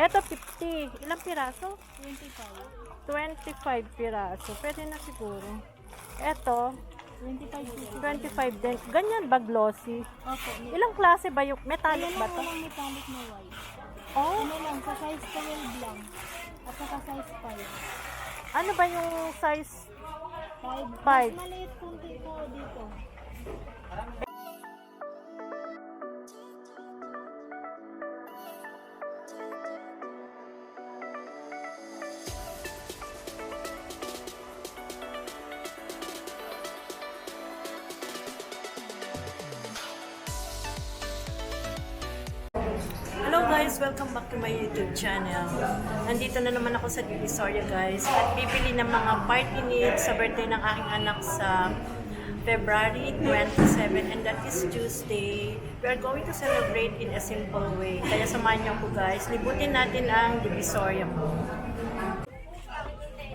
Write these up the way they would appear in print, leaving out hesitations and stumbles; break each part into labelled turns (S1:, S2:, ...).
S1: Eto, 50. Ilang piraso?
S2: 25.
S1: 25 piraso. Pwede na siguro. Eto,
S2: 25 pieces.
S1: 25 din. Ganyan ba glossy?
S2: Opo.
S1: Ilang klase ba yung metallic
S2: Ayan
S1: ba
S2: lang
S1: to?
S2: walang metallic na white.
S1: Oh,
S2: Ano lang, sa size 12 lang. At saka size 5.
S1: ano ba yung size?
S2: 5.
S1: Five.
S2: Mas maliit kunti po dito.
S1: Hello guys! Welcome back to my YouTube channel. Nandito na naman ako sa Divisoria guys at bibili ng mga party needs sa birthday ng aking anak sa February 27 and that is Tuesday. We are going to celebrate in a simple way. Kaya samahan niyo ko guys. Libutin natin ang Divisoria po.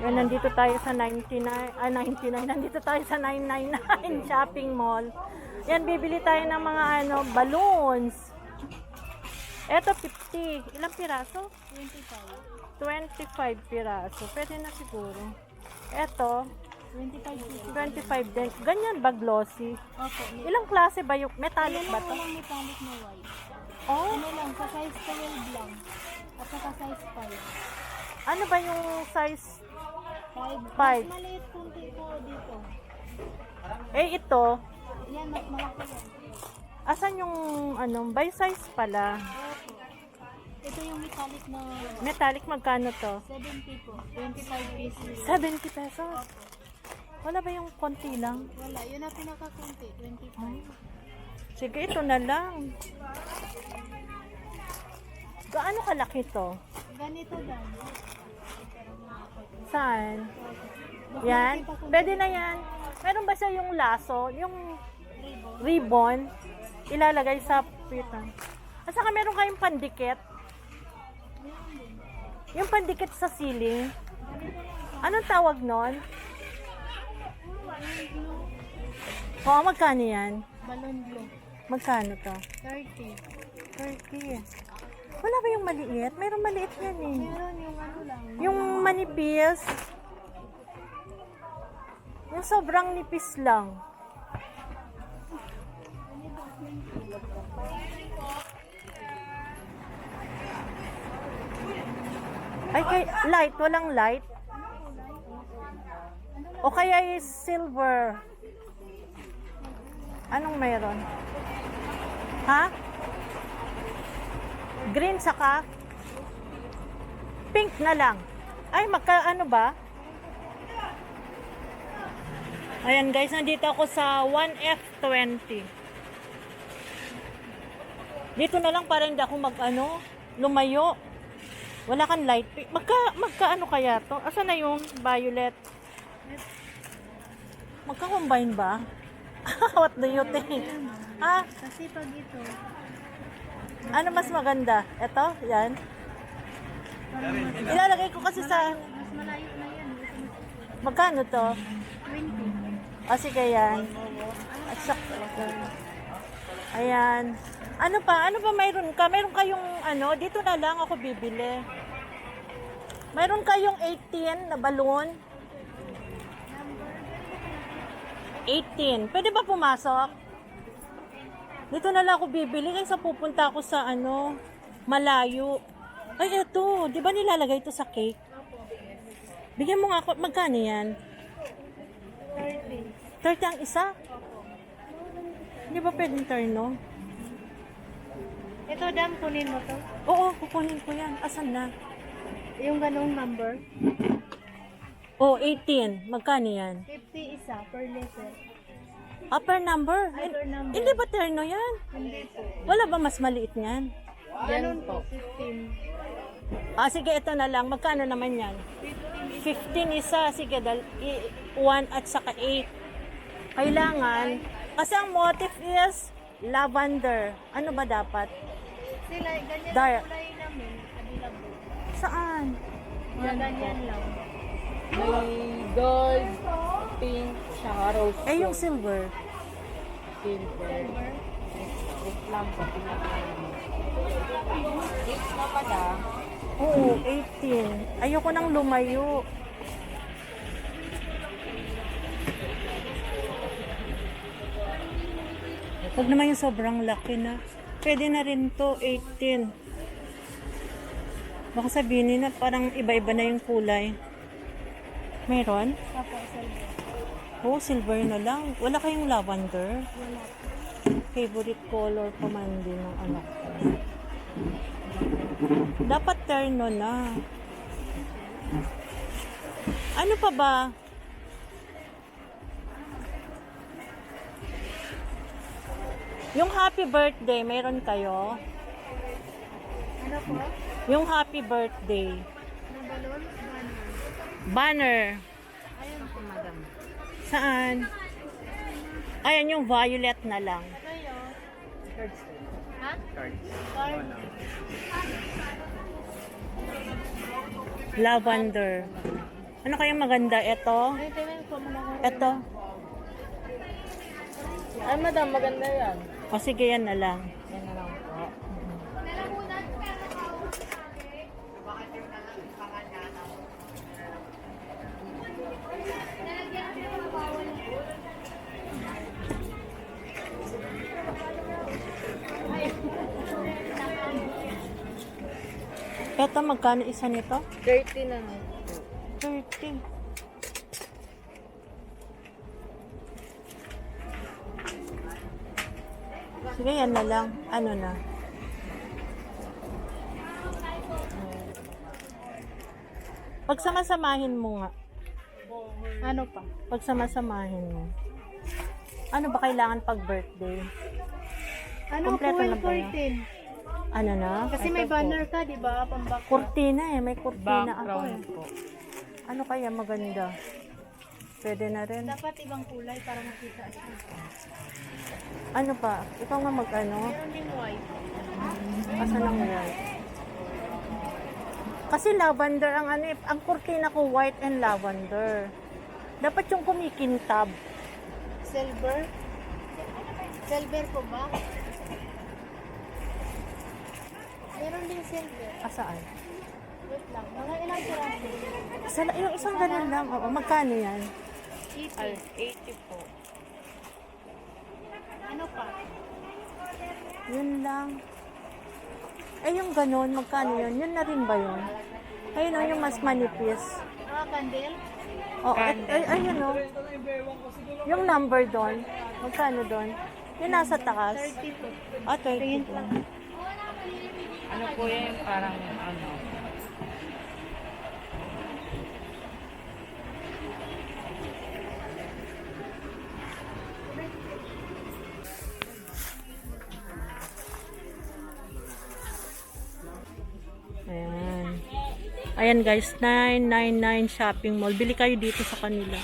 S1: Yan, nandito tayo sa 99. Nandito tayo sa 999 shopping mall. Yan, bibili tayo ng mga balloons. Eto, 50. Ilang piraso?
S2: 25.
S1: 25 piraso. Pwede na siguro. Eto,
S2: 25 pieces.
S1: 25 din. Ganyan ba glossy?
S2: Opo.
S1: Ilang klase ba yung metallic
S2: Ayan
S1: ba
S2: lang
S1: to?
S2: walang metallic na white.
S1: Oh,
S2: Ano lang, sa size 12 lang. At saka size 5.
S1: ano ba yung size?
S2: 5.
S1: Five.
S2: Mas maliit kunti po dito.
S1: Eh, ito.
S2: Yan, mas malaki yan.
S1: Asan yung by size pala?
S2: Opo. Ito yung metallic na
S1: Metallic, magkano to?
S2: 70 po. 25 pieces.
S1: 70 pesos. Wala ba yung konti lang?
S2: Wala. Yun na pinakakunti. 25.
S1: Ay. Sige, ito na lang. Gaano kalaki to?
S2: Ganito lang.
S1: Saan? Yan? Pwede na yan. Meron ba siya yung laso? Yung ribbon? Ilalagay sa pitan. At saka meron kayong pandikit? Yung pandikit sa ceiling? Anong tawag nun? Oo, magkano yan?
S2: Balloon blue.
S1: Magkano to?
S2: 30.
S1: 30. Wala ba yung maliit? Mayroong maliit yan eh.
S2: Meron yung ano lang.
S1: Yung manipis. Yung sobrang nipis lang. Ay, light. Walang light. O kaya is silver. Anong mayroon? Ha? Green saka? Pink na lang. Ay, magkaano ba? Ayan guys, nandito ako sa 1F20. Dito na lang para hindi ako lumayo. Wala kang light pink. Magkaano kaya to? Asan na yung violet? Magka-combine ba? What do you think? Ha?
S2: Kasi pag ito,
S1: Ano mas maganda? Ito? Yan? Ilalagay ko kasi sa...
S2: mas malayo na yan.
S1: Magkano to?
S2: 20.
S1: O sige yan. At ayan. Ano pa mayroon ka? Mayroon kayong dito na lang ako bibili. Mayroon kayong 18 na balloon? 18. Pwede ba pumasok? Dito na lang ako bibili kasi pupunta ako sa malayo. Ay, eto. Di ba nilalagay ito sa cake? Bigyan mo nga ako. Magkano yan?
S2: 30.
S1: 30 ang isa? Hindi ba pwedeng turno?
S2: Ito, dam, kunin mo to.
S1: Oo, kukunin ko yan. Asan na?
S2: Yung ganong number.
S1: Oh, 18. Magkano yan?
S2: 50 isa per letter.
S1: Upper number?
S2: Ay, per number.
S1: Hindi ba terno yan?
S2: Hindi po.
S1: Wala ba mas maliit yan?
S2: Ganun po. 15.
S1: Ah, sige, ito na lang. Magkano naman yan? 15 isa. Sige, 1 at saka 8. Kailangan. Kasi ang motif is lavender. Ano ba dapat?
S2: Sila, ganyan
S1: Dark.
S2: ang kulay namin. Available.
S1: Saan?
S2: Ganyan lang.
S3: May gold, pink, tsaka rose
S1: Eh, yung silver.
S3: silver. Wait lang sa pinaka. Wait na pala.
S1: 18. Ayoko nang lumayo. Huwag naman yung sobrang laki na. Pwede na rin to, 18. Baka sabihin nila parang iba-iba na yung kulay. Mayroon?
S2: Opo, silver.
S1: Oh, silver na lang. Wala kayong lavender?
S2: Wala po.
S1: Favorite color pa man din ng anak ko. Dapat terno na. Ano pa ba? Yung happy birthday, mayroon kayo?
S2: Ano po?
S1: Yung happy birthday.
S2: Na balon? Banner.
S1: Banner.
S2: Ayun po, madam.
S1: Saan? Ayan, yung violet na lang.
S2: Kayo? Ha? Card.
S1: Lavender. Ano kaya maganda? Ito?
S2: Ay, tingnan ko muna ko.
S1: Ito?
S3: Ay, madam, maganda yan.
S1: O sige, yan na lang.
S3: Yan na lang po.
S1: Ito, magkano isa nito?
S3: 30 na lang.
S1: 30. Sige, yan na lang. Ano na? Pagsamasamahin mo nga.
S2: Ano pa?
S1: Pagsamasamahin mo. Ano ba kailangan pag birthday?
S2: Ano
S1: Kompleto
S2: po
S1: na
S2: yung
S1: ba yan?
S2: 14?
S1: Ano na?
S2: Kasi may banner ka, di ba? Pambak.
S1: Kurtina eh. May kurtina ako
S3: Background
S1: eh.
S3: po.
S1: Ano kaya maganda? Pwede na rin.
S2: Dapat ibang kulay para makita siya.
S1: Ano pa? Ikaw nga mag-ano?
S2: Meron din white.
S1: Asa lang yan? Kasi lavender ang ano eh. Ang kurtina ko white and lavender. Dapat yung kumikintab.
S2: Silver? Silver po ba? Meron din silver.
S1: Asaan?
S2: Wait lang. Mga ilang piraso?
S1: Yung isang ganun lang. Oo, magkano yan?
S2: 80.
S3: 80 po.
S2: Ano pa?
S1: Yun lang. Eh, yung ganun, magkano yun? Yun na rin ba yun? Ayun o, yung mas manipis.
S2: Candle?
S1: Oh, ayun o. Yung number doon. Magkano doon? Yung nasa taas.
S2: 30 po.
S1: Ah, 30.
S2: Tingin lang.
S3: Ano po yan? Parang ano.
S1: Ayan. Ayan guys, 999 shopping mall. Bili kayo dito sa kanila.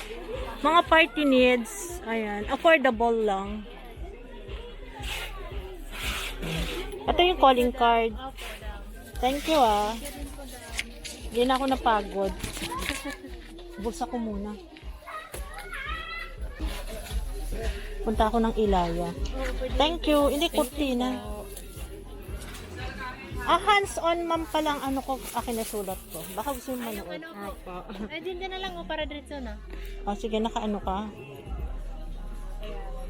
S1: Mga party needs. Ayan, affordable lang. Ito yung calling card. Thank you ah. Hindi na ako napagod. Bulsa ko muna. Punta ako ng Ilaya. Thank you. Hindi kurtina. Hands-on ma'am pa lang ano ko akin na sulat ko. Baka gusto mo manood.
S3: Opo.
S2: Ay, din na lang o para diretso na.
S1: Oh, sige, nakaano ka?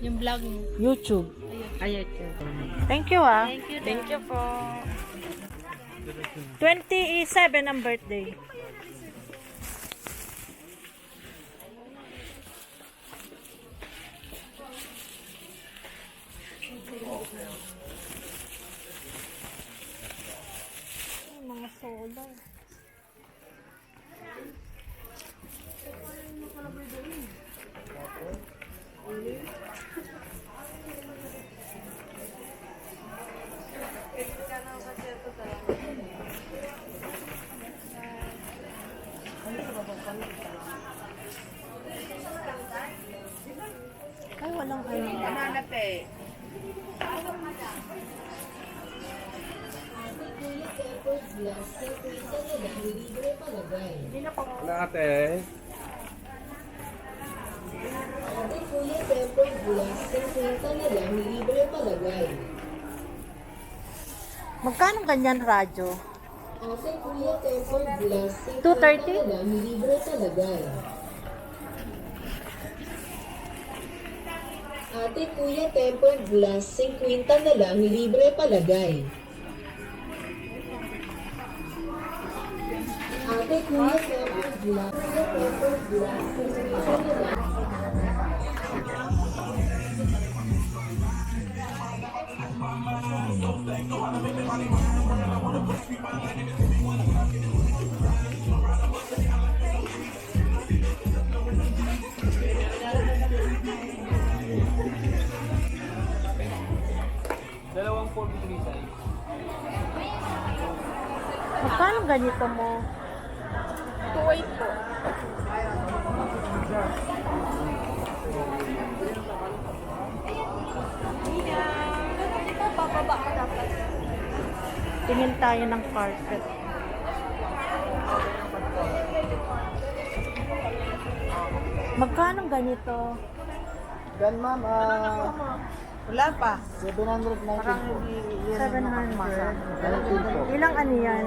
S2: Yung vlog mo.
S1: YouTube.
S3: Ayun yun.
S1: Thank you ah.
S2: Thank you.
S3: Thank you po.
S1: 27 ang birthday. Ay, mga solar. Ay, walang ano.
S4: Wala ate.
S1: Magkano ganyan radyo?
S5: Ate Kuya Tempered Glass,
S1: 230?
S5: na lang, libre talaga. Ate Kuya Tempered Glass, 50 na lang, libre palagay. Ate Kuya Tempered Glass, 50 na lang.
S1: Magkano ganito mo?
S2: 2.8 po. Bababa ka dapat.
S1: Tingin tayo ng carpet. Magkano ganito?
S4: Yan ma'am,
S3: Wala pa.
S4: 719 po.
S1: 700. Ilang ano yan?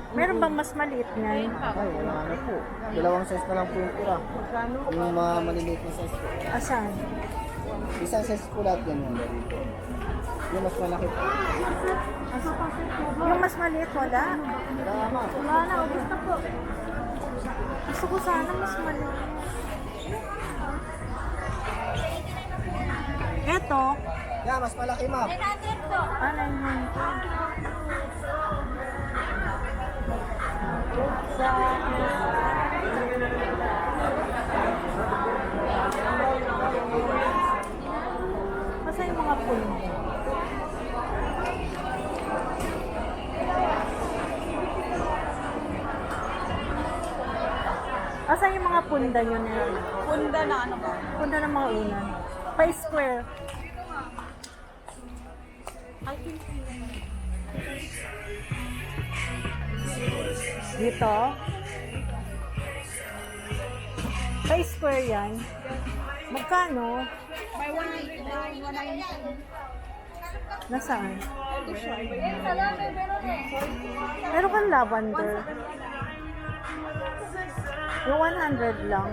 S1: Meron bang mas maliit niyan?
S4: Ay, wala na po. Dalawang size na lang po yung tira. Yung mga maliliit na size po.
S1: Asan?
S4: Isang size po lahat ganyan. Yung mas malaki po.
S1: Yung mas maliit wala?
S4: Tama.
S1: Wala na, ubus na po. Gusto ko sana mas maliit. Eto,
S4: Yeah, mas malaki ma'am.
S1: ano yun? Basta yung mga puno. Asan yung mga punda nyo na yun?
S2: Punda na ano ba?
S1: Punda ng mga unan. Pa-square. Dito. Pa-square yan. Magkano?
S2: May 189, 190.
S1: Nasaan?
S2: Salami, meron eh.
S1: Meron kang lavender. Yung 100 lang.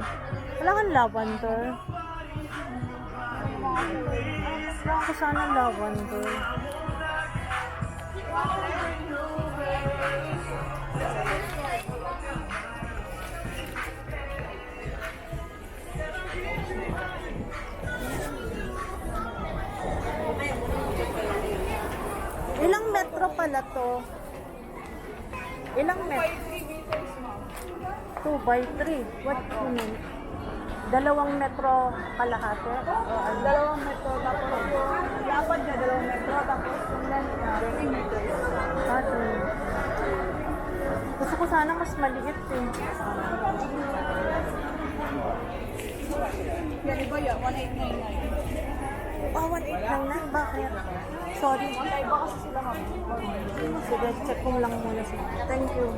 S1: Wala kang lavender. Wala ko sana lavender. Ilang metro pala to? Ilang metro? 2 by 3. What you mean? Dalawang metro kalahati?
S2: Dalawang metro, tapos yung lapad niya, dalawang metro, tapos yung length niya, 3 meters.
S1: Gusto ko sana mas maliit eh.
S2: Yan, iba yan, 1899.
S1: Oh, 1899. Bakit? Sorry.
S2: Iba kasi sila ma'am.
S1: Sige, check ko lang muna sila. Thank you.